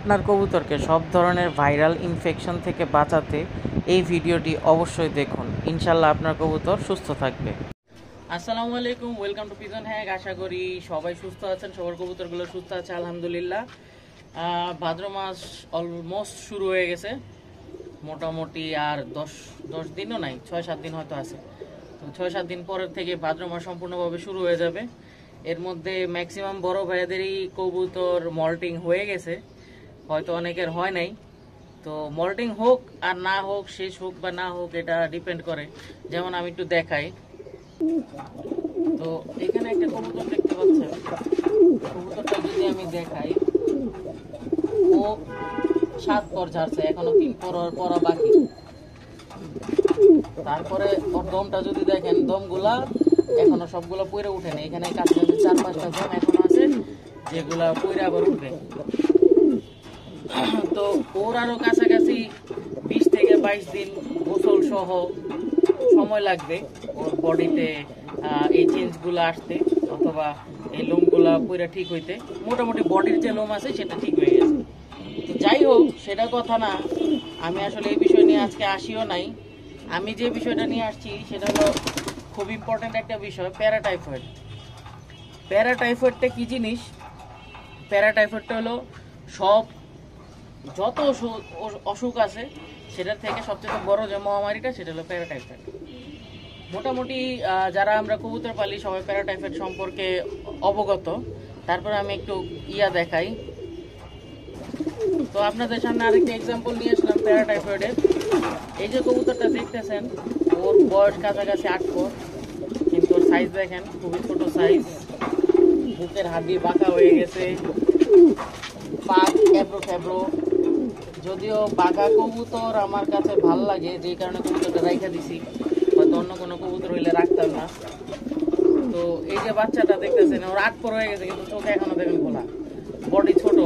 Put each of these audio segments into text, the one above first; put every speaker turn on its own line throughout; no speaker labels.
আপনার কবুতরকে সব ধরনের ভাইরাল ইনফেকশন থেকে বাঁচাতে এই ভিডিওটি অবশ্যই দেখুন। ইনশাল্লাহ আপনার কবুতর সুস্থ থাকবে। আসসালামু আলাইকুম, ওয়েলকাম টু পিজন হ্যাক। আশা করি সবাই সুস্থ আছেন, সবার কবুতরগুলো সুস্থ আছে আলহামদুলিল্লাহ। ভাদ্র মাস অলমোস্ট শুরু হয়ে গেছে, মোটামুটি আর দশ দিনও নাই, 6-7 দিন হয়তো আছে। তো 6-7 দিন পরের থেকে ভাদ্র মাস সম্পূর্ণভাবে শুরু হয়ে যাবে। এর মধ্যে ম্যাক্সিমাম বড় ভাইয়াদেরই কবুতর মল্টিং হয়ে গেছে, হয়তো অনেকের হয় নাই। তো মল্টিং হোক আর না হোক, শেষ হোক বা না হোক, এটা ডিপেন্ড করে। যেমন আমি একটু দেখাই, তো এখানে একটা কবুতর দেখতে পাচ্ছেন। কবুতরটা যদি আমি দেখাই, ও 7 পর ঝাড়ছে, এখনো 3 পরা বাকি। তারপরে ওর দমটা যদি দেখেন, দমগুলা এখনো সবগুলো পইরে উঠে না। এখানে কাছাকাছি 4-5টা দম এখনো আছে, যেগুলা পইরে আবার উঠবে। তো ওর আরো কাছাকাছি 20 থেকে 22 দিন গোসল সহ সময় লাগবে ওর বডিতে এই চেঞ্জগুলো আসতে, অথবা এই লোমগুলা পুরো ঠিক হইতে। মোটামুটি বডির যে লোম আছে সেটা ঠিক হয়ে গেছে। তো যাই হোক, সেটা কথা না, আমি আসলে এই বিষয় নিয়ে আজকে আসিও নাই। আমি যে বিষয়টা নিয়ে আসছি সেটা হলো খুব ইম্পর্টেন্ট একটা বিষয়, প্যারাটাইফয়েড। প্যারাটাইফয়েডটা কি জিনিস? প্যারাটাইফয়েডটা হলো যত অসুখ আছে সেটার থেকে সবচেয়ে বড় যে মহামারীটা, সেটা হলো প্যারাটাইফয়েড। মোটামুটি যারা আমরা কবুতর পালি সবাই প্যারাটাইফয়েড সম্পর্কে অবগত। তারপরে আমি একটু দেখাই। তো আপনাদের সামনে আরেকটা এক্সাম্পল নিয়ে আসলাম প্যারাটাইফয়েডের। এই যে কবুতরটা দেখতেছেন, ওর বয়স কাছাকাছি 8 পর, কিন্তু ওর সাইজ দেখেন খুবই ছোট সাইজ। বুকের হাড্ডি বাঁকা হয়ে গেছে, পাক এবড়ো খেবড়ো। যদিও বাঘা কবুতর আমার কাছে ভাল লাগে, যে কারণে কবুতরটা রাইখা দিছি, হয়তো অন্য কোনো কবুতর হইলে রাখতাম না। তো এই যে বাচ্চাটা দেখতেছেন, ওর 8 পর হয়ে গেছে, কিন্তু চোখে এখনো দেখেন খোলা, বডি ছোট,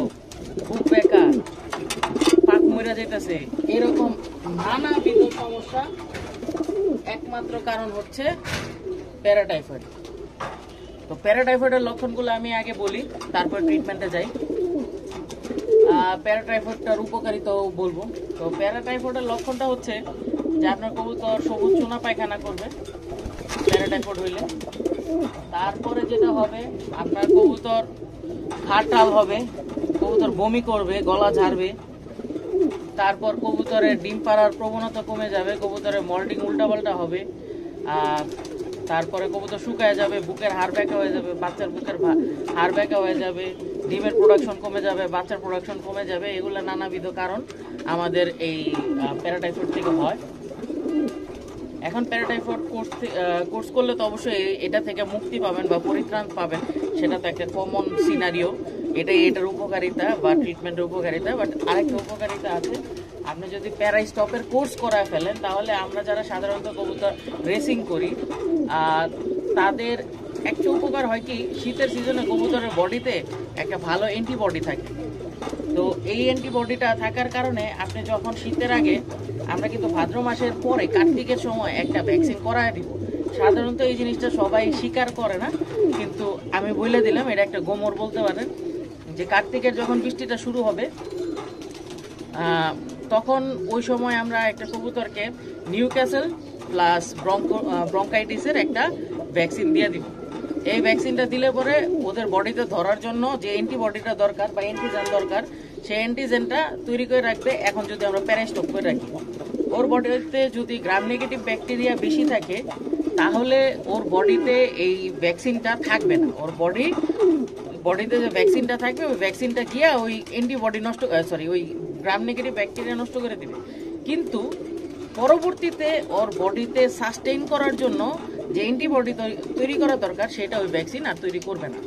খুব বেকা, পাক মরে যেতেছে। এরকম নানাবিধ সমস্যা, একমাত্র কারণ হচ্ছে প্যারাটাইফয়েড। তো প্যারাটাইফয়েডের লক্ষণগুলো আমি আগে বলি, তারপর ট্রিটমেন্টে যাই। প্যারাটাইফয়েডটার উপকারিতাও বলবো। তো প্যারাটাইফয়েডের লক্ষণটা হচ্ছে যে আপনার কবুতর সবুজ চুনা পায়খানা করবে প্যারাটাইফয়েড হইলে। তারপরে যেটা হবে, আপনার কবুতর খাটাল হবে, কবুতর বমি করবে, গলা ঝাড়বে। তারপর কবুতরের ডিম পাড়ার প্রবণতা কমে যাবে, কবুতরের মল্টিং উল্টাপাল্টা হবে। তারপরে কবুতর শুকায় যাবে, বুকের হাড় ব্যাকা হয়ে যাবে, বাচ্চার বুকের হাড় ব্যাকা হয়ে যাবে, ডিমের প্রোডাকশন কমে যাবে, বাচ্চার প্রোডাকশন কমে যাবে। এগুলো নানাবিধ কারণ আমাদের এই প্যারাটাইফয়েড থেকে হয়। এখন প্যারাটাইফয়েড কোর্স করলে তো অবশ্যই এটা থেকে মুক্তি পাবেন বা পরিত্রাণ পাবেন, সেটা তো একটা কমন সিনারিও। এটার উপকারিতা বা ট্রিটমেন্টের উপকারিতা। বাট আরেকটা উপকারিতা আছে, আপনি যদি প্যারাস্টপের কোর্স করায় ফেলেন, তাহলে আমরা যারা সাধারণত কবুতর রেসিং করি তাদের একটা উপকার হয় কি, শীতের সিজনে কবুতরের বডিতে একটা ভালো অ্যান্টিবডি থাকে। তো এই অ্যান্টিবডিটা থাকার কারণে আপনি যখন শীতের আগে, আমরা কিন্তু ভাদ্র মাসের পরে কার্তিকের সময় একটা ভ্যাকসিন করায় দিব। সাধারণত এই জিনিসটা সবাই স্বীকার করে না, কিন্তু আমি বলে দিলাম, এটা একটা গোমর বলতে পারেন, যে কার্তিকের যখন বৃষ্টিটা শুরু হবে, তখন ওই সময় আমরা একটা কবুতরকে নিউক্যাসল প্লাস ব্রঙ্কাইটিসের একটা ভ্যাকসিন দিয়ে দিব। এই ভ্যাকসিনটা দিলে পরে ওদের বডিতে ধরার জন্য যে অ্যান্টিবডিটা দরকার বা অ্যান্টিজেন দরকার, সেই অ্যান্টিজেনটা তৈরি করে রাখবে। এখন যদি আমরা প্যারাস্টপ করে রাখি, ওর বডিতে যদি গ্রাম নেগেটিভ ব্যাকটেরিয়া বেশি থাকে, তাহলে ওর বডিতে এই ভ্যাকসিনটা থাকবে না। ওর বডিতে যে ভ্যাকসিনটা থাকবে, ওই ভ্যাকসিনটা গিয়ে ওই অ্যান্টিবডি ওই গ্রাম নেগেটিভ ব্যাকটেরিয়া নষ্ট করে দিবে। কিন্তু পরবর্তীতে ওর বডিতে সাস্টেইন করার জন্য যে অ্যান্টিবডি তৈরি করা দরকার, সেটা ওই ভ্যাকসিন আর তৈরি করবে না।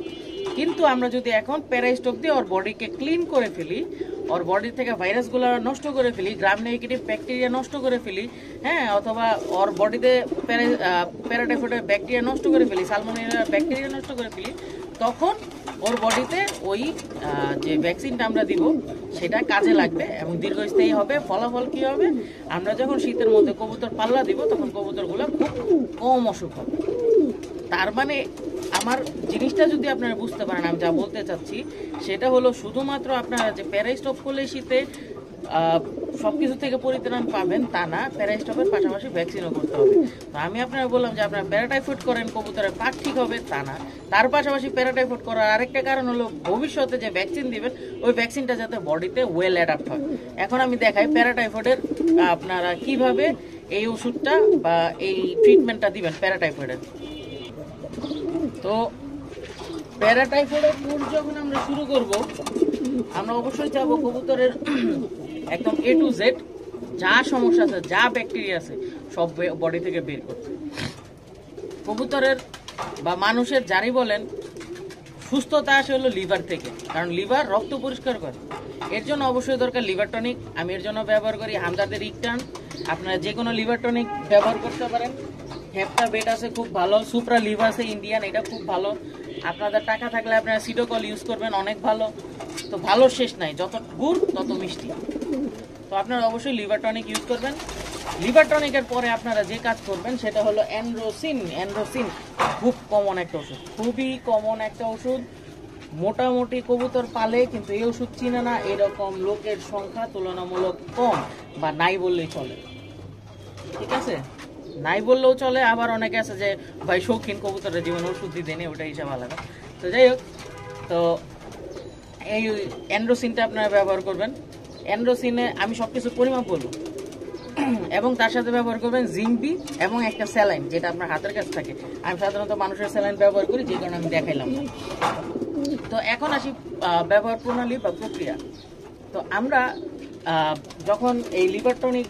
কিন্তু আমরা যদি এখন প্যারাস্টপ দিয়ে ওর বডিকে ক্লিন করে ফেলি, ওর বডি থেকে ভাইরাসগুলো নষ্ট করে ফেলি, গ্রাম নেগেটিভ ব্যাকটেরিয়া নষ্ট করে ফেলি, হ্যাঁ, অথবা ওর বডিতে প্যারাটাইফয়েডের ব্যাকটেরিয়া নষ্ট করে ফেলি, সালমোনেলা ব্যাকটেরিয়া নষ্ট করে ফেলি, তখন ওর বডিতে ওই যে ভ্যাকসিনটা আমরা দিব সেটা কাজে লাগবে এবং দীর্ঘস্থায়ী হবে। ফলাফল কি হবে, আমরা যখন শীতের মধ্যে কবুতর পাল্লা দিব, তখন কবুতরগুলো খুব কম অসুখ হবে। তার মানে আমার জিনিসটা যদি আপনারা বুঝতে পারেন, আমি যা বলতে চাচ্ছি সেটা হলো শুধুমাত্র আপনারা যে প্যারাস্টপ করলে শীতে সবকিছু থেকে পরিত্রাণ পাবেন তা না, প্যারাস্টপের পাশাপাশি ভ্যাকসিনও করতে হবে। তো আমি আপনারা বললাম যে আপনারা প্যারাটাইফয়েড করেন কবুতরের পাক ঠিক হবে তা না, তার পাশাপাশি প্যারাটাইফয়েড করার আরেকটা কারণ হলো ভবিষ্যতে যে ভ্যাকসিন দিবেন ওই ভ্যাকসিনটা যাতে বডিতে ওয়েল অ্যাডাপ্ট হয়। এখন আমি দেখাই প্যারাটাইফয়েডের আপনারা কিভাবে এই ওষুধটা বা এই ট্রিটমেন্টটা দিবেন প্যারাটাইফয়েডের। তো প্যারাটাইফয়েডের কোর্স যখন আমরা শুরু করব, আমরা অবশ্যই চাবো কবুতরের একদম A to Z যা সমস্যা আছে, যা ব্যাকটেরিয়া আছে সব বডি থেকে বের করতে। কবুতরের বা মানুষের যারই বলেন সুস্থতা আসে হলো লিভার থেকে, কারণ লিভার রক্ত পরিষ্কার করে। এর জন্য অবশ্যই দরকার লিভার টনিক। আমি এর জন্য ব্যবহার করি হামদর্দের ইকটার্ন। আপনারা যে কোনো লিভার টনিক ব্যবহার করতে পারেন। হেপটা বেট আছে খুব ভালো, সুপ্রা লিভ আছে ইন্ডিয়ান, এটা খুব ভালো। আপনাদের টাকা থাকলে আপনারা সিডোকল ইউজ করবেন, অনেক ভালো। তো ভালো শেষ নাই, যত গুড় তত মিষ্টি। তো আপনারা অবশ্যই লিভার টনিক ইউজ করবেন। লিভার টনিকের পরে আপনারা যে কাজ করবেন সেটা হলো অ্যান্ড্রোসিন। অ্যান্ড্রোসিন খুব কমন একটা ওষুধ, খুবই কমন একটা ওষুধ। মোটামুটি কবুতর পালে কিন্তু এই ওষুধ চিনে না এরকম লোকের সংখ্যা তুলনামূলক কম, বা নাই বললেই চলে। ঠিক আছে, নাই বললেও চলে। আবার অনেকে আছে যে ভাই শৌখিন কবুতরের জীবনে ওষুধ দিতে নেই, ওটা হিসাব আলাদা। তো যাই হোক, তো এই অ্যান্ড্রোসিনটা আপনারা ব্যবহার করবেন। অ্যান্ড্রোসিনে আমি সবকিছু পরিমাপ বলবো, এবং তার সাথে ব্যবহার করবেন জিংবি এবং একটা স্যালাইন, যেটা আপনার হাতের কাছে থাকে। আমি সাধারণত মানুষের স্যালাইন ব্যবহার করি, যে কারণে আমি দেখাইলাম না। তো এখন আসি ব্যবহার প্রণালী বা প্রক্রিয়া। তো আমরা যখন এই লিভার টনিক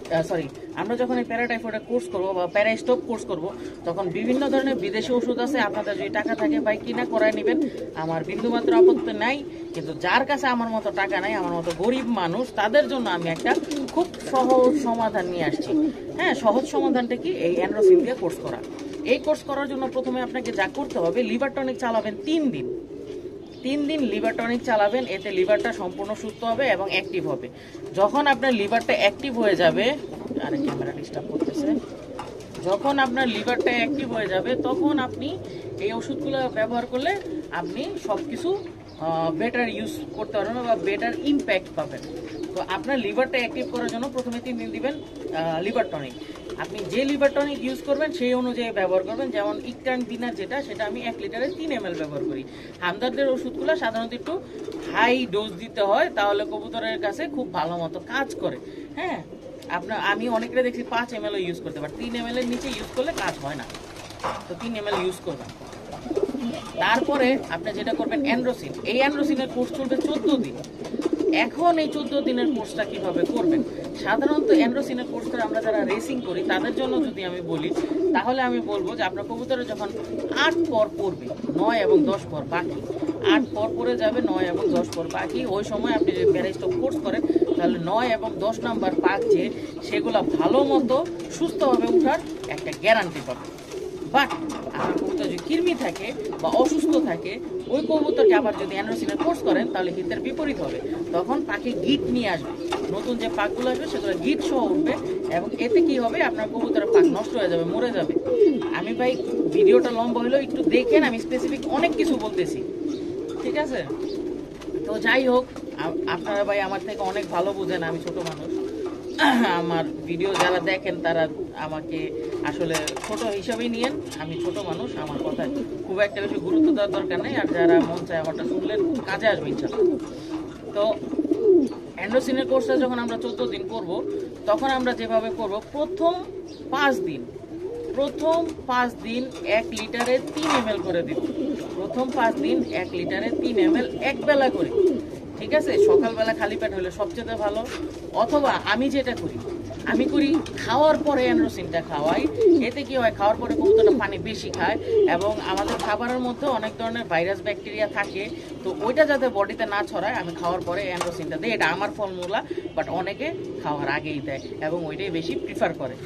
আমরা যখন এই প্যারাটাইফয়েডের কোর্স করবো বা প্যারাস্টপ কোর্স করব, তখন বিভিন্ন ধরনের বিদেশি ওষুধ আছে। আপনাদের যদি টাকা থাকে ভাই কিনা করায় নেবেন, আমার বিন্দুমাত্র আপত্তি নাই। কিন্তু যার কাছে আমার মতো টাকা নাই, আমার মতো গরিব মানুষ, তাদের জন্য আমি একটা খুব সহজ সমাধান নিয়ে আসছি। হ্যাঁ, সহজ সমাধানটা কি? এই অ্যান্ড্রোসিন দিয়ে কোর্স করা। এই কোর্স করার জন্য প্রথমে আপনাকে যা করতে হবে, লিভার টনিক চালাবেন 3 দিন। 3 দিন লিভার টনিক চালাবেন, এতে লিভারটা সম্পূর্ণ সুস্থ হবে এবং অ্যাক্টিভ হবে। যখন আপনার লিভারটা অ্যাক্টিভ হয়ে যাবে, আরে ক্যামেরা ডিস্টার্ব করতেছে, যখন আপনার লিভারটা অ্যাক্টিভ হয়ে যাবে তখন আপনি এই ওষুধগুলো ব্যবহার করলে আপনি সবকিছু বেটার ইউজ করতে পারবেন বা বেটার ইম্প্যাক্ট পাবেন। তো আপনার লিভারটা অ্যাক্টিভ করার জন্য প্রথমে 3 দিন দিবেন লিভার টনিক। আপনি যে লিভার টনিক ইউজ করবেন সেই অনুযায়ী ব্যবহার করবেন। যেমন ইকটার্ন দিনার যেটা, সেটা আমি 1 লিটারে 3 ml ব্যবহার করি। হামদর্দের ওষুধগুলো সাধারণত একটু হাই ডোজ দিতে হয়, তাহলে কবুতরের কাছে খুব ভালো মতো কাজ করে। হ্যাঁ, আমি অনেকটা দেখছি 5 ml ইউজ করতে পারে, 3 ml এর নিচে ইউজ করলে কাজ হয় না। তো 3 ml ইউজ করবেন। তারপরে আপনি যেটা করবেন অ্যান্ড্রোসিন। এই অ্যান্ড্রোসিনের কোর্স চলবে 14 দিন। এখন এই 14 দিনের কোর্সটা কিভাবে করবেন? সাধারণত অ্যান্ড্রোসিনের কোর্সটা আমরা যারা রেসিং করি তাদের জন্য যদি আমি বলি, তাহলে আমি বলবো যে আপনার কবুতরে যখন 8 পর পড়বে, 9 এবং 10 পর বাকি, 8 পর পরে যাবে, 9 এবং 10 পর বাকি, ওই সময় আপনি যদি প্যারাস্টপ কোর্স করেন তাহলে 9 এবং 10 নাম্বার পাক যে সেগুলো ভালো মতো সুস্থভাবে উঠার একটা গ্যারান্টি পাবেন। বাট আপনার কবুতর যদি কৃমি থাকে বা অসুস্থ থাকে, ওই কবুতরকে আবার যদি অ্যান্ড্রোসিনের কোর্স করেন তাহলে হিতের বিপরীত হবে। তখন পাখি গিট নিয়ে আসবে, নতুন যে পাকগুলো আসবে সেগুলো গিট সহ উঠবে, এবং এতে কি হবে, আপনার কবুতরের পাক নষ্ট হয়ে যাবে, মরে যাবে। আমি ভাই ভিডিওটা লম্বা হলেও একটু দেখেন, আমি স্পেসিফিক অনেক কিছু বলতেছি, ঠিক আছে? তো যাই হোক, আপনারা ভাই আমার থেকে অনেক ভালো বুঝেন, আমি ছোট মানুষ। আমার ভিডিও যারা দেখেন তারা আমাকে আসলে ছোট হিসাবেই নিয়েন। আমি ছোট মানুষ, আমার কথায় খুব একটা বেশি গুরুত্ব দেওয়ার দরকার নেই। আর যারা মন চায় আমারটা শুনলেন, কাজে আসবে ইনশাআল্লাহ। তো অ্যান্ড্রোসিনের কোর্সটা যখন আমরা 14 দিন করব, তখন আমরা যেভাবে করব, প্রথম 5 দিন 1 লিটারে 3 ml করে দিব। প্রথম 5 দিন 1 লিটারে 3 ml এক বেলা করে, ঠিক আছে? সকালবেলা খালি পেট হলে সবচেয়ে ভালো। অথবা আমি যেটা করি, আমি করি খাওয়ার পরে অ্যান্ড্রোসিনটা খাওয়াই। এতে কি হয়, খাওয়ার পরে কবুতরটা পানি বেশি খায়, এবং আমাদের খাবারের মধ্যে অনেক ধরনের ভাইরাস ব্যাকটেরিয়া থাকে, তো ওইটা যাতে বডিতে না ছড়ায় আমি খাওয়ার পরে অ্যান্ড্রোসিনটা দিই। এটা আমার ফর্মুলা, বাট অনেকে খাওয়ার আগেই দেয় এবং ওইটাই বেশি প্রিফার করে।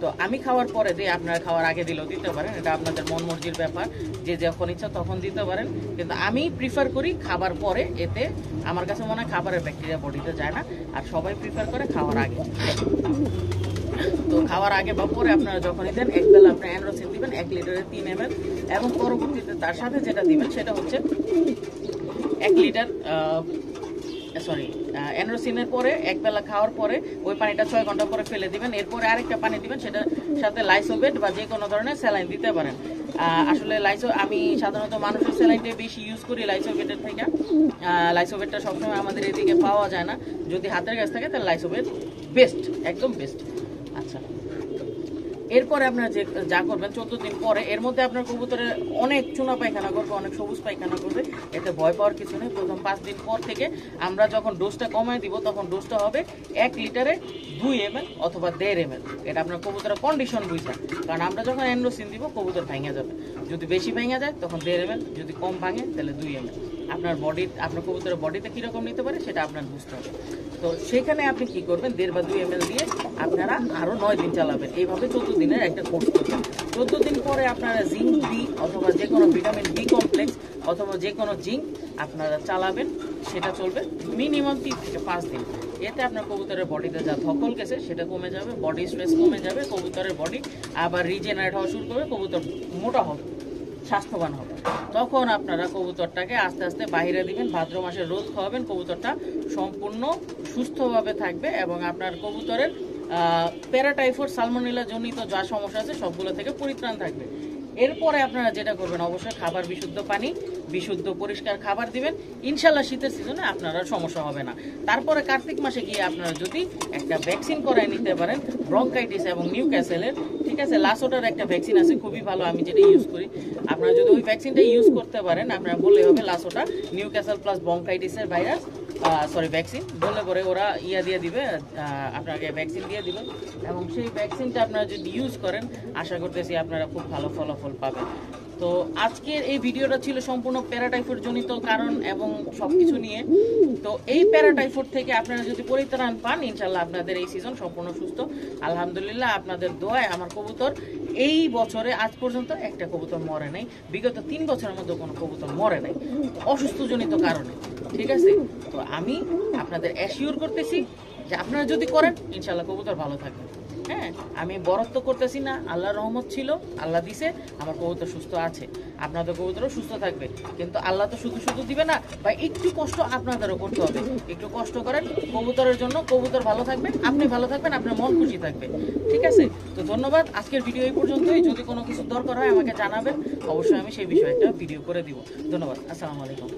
তো আমি খাওয়ার পরে দিই, আপনারা খাওয়ার আগে দিলেও দিতে পারেন, এটা আপনাদের মন মর্জির ব্যাপার, যে যখন ইচ্ছা তখন দিতে পারেন। কিন্তু আমি প্রিফার করি খাবার পরে, এতে আমার কাছে মনে হয় খাবারের ব্যাকটেরিয়া বডিতে যায় না, আর সবাই প্রিফার করে খাওয়ার আগে। তো খাওয়ার আগে বা পরে আপনারা যখনই দেন এক বেলা আপনি অ্যান্ড্রোসিন দিবেন 1 লিটারে 3 ml, এবং পরবর্তীতে তার সাথে যেটা দিবেন সেটা হচ্ছে 1 লিটার অ্যান্ড্রোসিনের পরে এক বেলা খাওয়ার পরে ওই পানিটা 6 ঘন্টা পরে ফেলে দিবেন। এরপরে আরেকটা পানি দিবেন, সেটার সাথে লাইসোভেট বা যে কোনো ধরনের স্যালাইন দিতে পারেন। আসলে আমি সাধারণত মানুষের স্যালাইনটাই বেশি ইউজ করি লাইসোভেটের থেকে। লাইসোভেটটা সবসময় আমাদের এদিকে পাওয়া যায় না, যদি হাতের কাছে থাকে তাহলে লাইসোভেট বেস্ট, একদম বেস্ট। আচ্ছা, এরপরে আপনারা যা করবেন 14 দিন পরে, এর মধ্যে আপনার কবুতরে অনেক চুনা পায়খানা করবে, অনেক সবুজ পায়খানা করবে, এতে ভয় পাওয়ার কিছু নেই। প্রথম 5 দিন পর থেকে আমরা যখন ডোজটা কমায় দিব তখন ডোজটা হবে 1 লিটারে 2 ml অথবা 1.5 ml। এটা আপনার কবুতরের কন্ডিশন বুঝা, কারণ আমরা যখন অ্যান্ড্রোসিন দিব কবুতর ভেঙে যাবে, যদি বেশি ভেঙে যায় তখন 1.5 ml, যদি কম ভাঙে তাহলে 2 ml। আপনার কবুতরের বডিতে কীরকম নিতে পারে সেটা আপনার বুঝতে হবে। তো সেখানে আপনি কি করবেন, 1.5 বা 2 ml দিয়ে আপনারা আরও 9 দিন চালাবেন। এইভাবে 14 দিনের একটা কোর্স করবেন। 14 দিন পরে আপনারা জিঙ্ক বি অথবা যে কোনো ভিটামিন বি কমপ্লেক্স অথবা যে কোনো জিঙ্ক আপনারা চালাবেন, সেটা চলবে মিনিমাম 3 থেকে 5 দিন। এতে আপনার কবুতরের বডিতে যা ধকল গেছে সেটা কমে যাবে, বডি স্ট্রেস কমে যাবে, কবুতরের বডি আবার রিজেনারেট হওয়া শুরু করবে, কবুতর মোটা হবে, স্বাস্থ্যবান হবে। তখন আপনারা কবুতরটাকে আস্তে আস্তে বাইরে দিবেন, ভাদ্র মাসে রোদ খাওয়াবেন, কবুতরটা সম্পূর্ণ সুস্থভাবে থাকবে এবং আপনার কবুতরের প্যারাটাইফয়েড সালমোনেলা জনিত যা সমস্যা আছে সবগুলো থেকে পরিত্রাণ থাকবে। এরপরে আপনারা যেটা করবেন, অবশ্যই খাবার বিশুদ্ধ পানি, বিশুদ্ধ পরিষ্কার খাবার দিবেন। ইনশাল্লাহ শীতের সিজনে আপনার সমস্যা হবে না। তারপরে কার্তিক মাসে গিয়ে আপনারা যদি একটা ভ্যাকসিন করায় নিতে পারেন ব্রঙ্কাইটিস এবং নিউক্যাসেলের, ঠিক আছে, লাসোটার একটা ভ্যাকসিন আছে খুবই ভালো, আমি যেটা ইউজ করি। আপনারা যদি ওই ভ্যাকসিনটা ইউজ করতে পারেন, আপনারা বললে হবে লাসোটা নিউক্যাসেল প্লাস ব্রঙ্কাইটিসের ভাইরাস ভ্যাকসিন বললে পরে ওরা দিয়ে দিবে, আপনাকে ভ্যাকসিন দিয়ে দিবে। এবং সেই ভ্যাকসিনটা আপনারা যদি ইউজ করেন আশা করতেছি আপনারা খুব ভালো ফলাফল পাবেন। তো আজকের এই ভিডিওটা ছিল সম্পূর্ণ প্যারাটাইফয়েড জনিত কারণ এবং সবকিছু নিয়ে। তো এই প্যারাটাইফয়েড থেকে আপনারা যদি পরিত্রাণ পান, ইনশাল্লাহ আপনাদের এই সিজন সম্পূর্ণ সুস্থ। আলহামদুলিল্লাহ, আপনাদের দোয়ায় আমার কবুতর এই বছরে আজ পর্যন্ত একটা কবুতর মরে নাই, বিগত 3 বছরের মধ্যে কোনো কবুতর মরে নাই অসুস্থজনিত কারণে, ঠিক আছে। তো আমি আপনাদের অ্যাসিওর করতেছি যে আপনারা যদি করেন ইনশাল্লাহ কবুতর ভালো থাকবে। হ্যাঁ, আমি বরত্ব করতেছি না, আল্লাহর রহমত ছিল, আল্লাহ দিছে, আমার কবুতর সুস্থ আছে, আপনাদের কবুতরও সুস্থ থাকবে। কিন্তু আল্লাহ তো শুধু শুধু দিবে না, বা একটু কষ্ট আপনাদেরও করতে হবে। একটু কষ্ট করেন কবুতরের জন্য, কবুতর ভালো থাকবে, আপনি ভালো থাকবেন, আপনার মন খুশি থাকবে, ঠিক আছে। তো ধন্যবাদ, আজকের ভিডিও এই পর্যন্তই। যদি কোনো কিছু দরকার হয় আমাকে জানাবেন, অবশ্যই আমি সেই বিষয়ে একটা ভিডিও করে দিব। ধন্যবাদ, আসসালামু আলাইকুম।